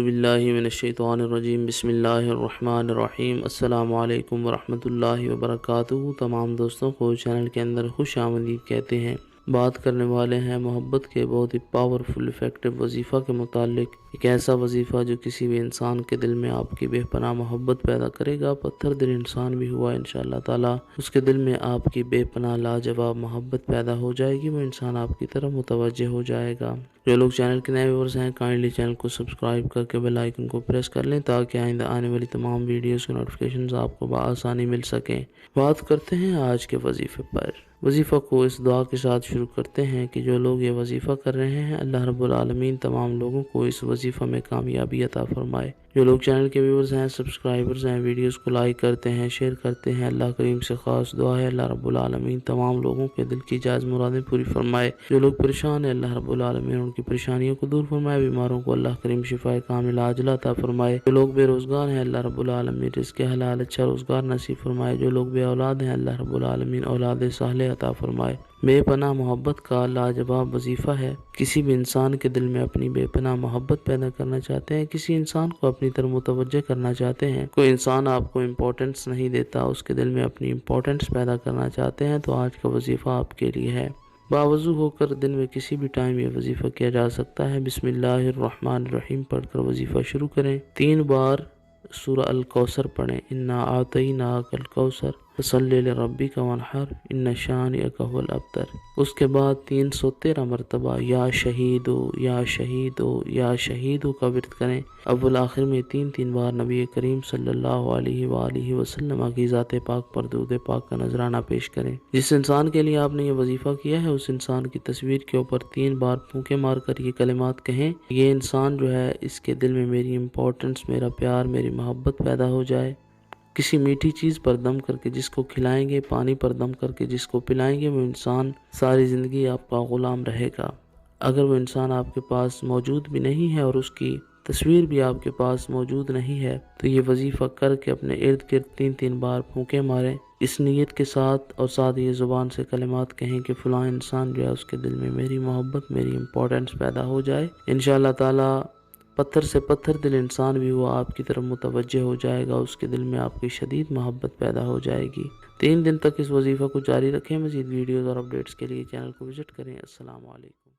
باللہ من الشیطان الرجیم بسم اللہ الرحمن الرحیم السلام علیکم ورحمۃ اللہ وبرکاتہ۔ تمام دوستوں کو چینل کے اندر خوش آمدید کہتے ہیں۔ بات کرنے والے ہیں محبت کے بہت ہی پاورفل افیکٹو وظیفہ کے متعلق۔ ایک ایسا وظیفہ جو کسی بھی انسان کے دل میں آپ کی بے پناہ محبت پیدا کرے گا۔ پتھر دل انسان بھی ہوا انشاءاللہ تعالی، اس کے دل میں آپ کی بے پناہ لاجواب محبت پیدا ہو جائے گی، وہ انسان آپ کی طرف متوجہ ہو جائے گا۔ جو لوگ چینل کے نئے ویورز ہیں کائنڈلی چینل کو سبسکرائب کر کے بیل آئیکن کو پریس کر لیں تاکہ آئندہ آنے والی تمام ویڈیوز کی نوٹیفیکیشنز آپ کو بآسانی مل سکیں۔ بات کرتے ہیں آج کے وظیفے پر۔ وظیفہ کو اس دعا کے ساتھ شروع کرتے ہیں کہ جو لوگ یہ وظیفہ کر رہے ہیں اللہ رب العالمین تمام لوگوں کو اس وظیفہ میں کامیابی عطا فرمائے۔ جو لوگ چینل کے ویورز ہیں سبسکرائبرز ہیں ویڈیوز کو لائک کرتے ہیں شیئر کرتے ہیں، اللہ کریم سے خاص دعا ہے اللہ رب العالمین تمام لوگوں کے دل کی جائز مرادیں پوری فرمائے۔ جو لوگ پریشان ہیں اللہ رب العالمین ان کی پریشانیوں کو دور فرمائے، بیماروں کو اللہ کریم شفا کامل عاجلہ عطا فرمائے۔ جو لوگ بے روزگار ہیں اللہ رب العالمین رزق حلال اچھا روزگار نصیب فرمائے۔ جو لوگ بے اولاد ہیں اللہ رب العالمین اولاد صالح عطا فرمائے۔ بے پناہ محبت کا لاجواب وظیفہ ہے۔ کسی بھی انسان کے دل میں اپنی بے پناہ محبت پیدا کرنا چاہتے ہیں، کسی انسان کو اپنی طرف متوجہ کرنا چاہتے ہیں، کوئی انسان آپ کو امپورٹنس نہیں دیتا، اس کے دل میں اپنی امپورٹنس پیدا کرنا چاہتے ہیں تو آج کا وظیفہ آپ کے لیے ہے۔ باوضو ہو کر دن میں کسی بھی ٹائم یہ وظیفہ کیا جا سکتا ہے۔ بسم اللہ الرحمن الرحیم پڑھ کر وظیفہ شروع کریں۔ 3 بار سورہ الکوثر پڑھیں، انا اعطیناک الکوثر فصلی لربک وانحر ان شانئک هو الابتر۔ اس کے بعد 313 مرتبہ یا شہیدو یا شہیدو یا شہیدو کا ورد کریں۔ اول آخر میں 3 بار نبی کریم صلی اللہ علیہ وآلہ وسلم کی ذات پاک پر درود پاک کا نذرانہ پیش کریں۔ جس انسان کے لیے آپ نے یہ وظیفہ کیا ہے اس انسان کی تصویر کے اوپر 3 بار پھونکے مار کر یہ کلمات کہیں، یہ انسان جو ہے اس کے دل میں میری امپورٹنس، میرا پیار، میری محبت پیدا ہو جائے۔ کسی میٹھی چیز پر دم کر کے جس کو کھلائیں گے، پانی پر دم کر کے جس کو پلائیں گے، وہ انسان ساری زندگی آپ کا غلام رہے گا۔ اگر وہ انسان آپ کے پاس موجود بھی نہیں ہے اور اس کی تصویر بھی آپ کے پاس موجود نہیں ہے تو یہ وظیفہ کر کے اپنے ارد گرد 3 بار پھونکے ماریں، اس نیت کے ساتھ اور ساتھ یہ زبان سے کلمات کہیں کہ فلاں انسان جو ہے اس کے دل میں میری محبت، میری امپورٹنس پیدا ہو جائے۔ انشاءاللہ تعالی پتھر سے پتھر دل انسان بھی وہ آپ کی طرف متوجہ ہو جائے گا، اس کے دل میں آپ کی شدید محبت پیدا ہو جائے گی۔ 3 دن تک اس وظیفہ کو جاری رکھیں۔ مزید ویڈیوز اور اپڈیٹس کے لیے چینل کو وزٹ کریں۔ السلام علیکم۔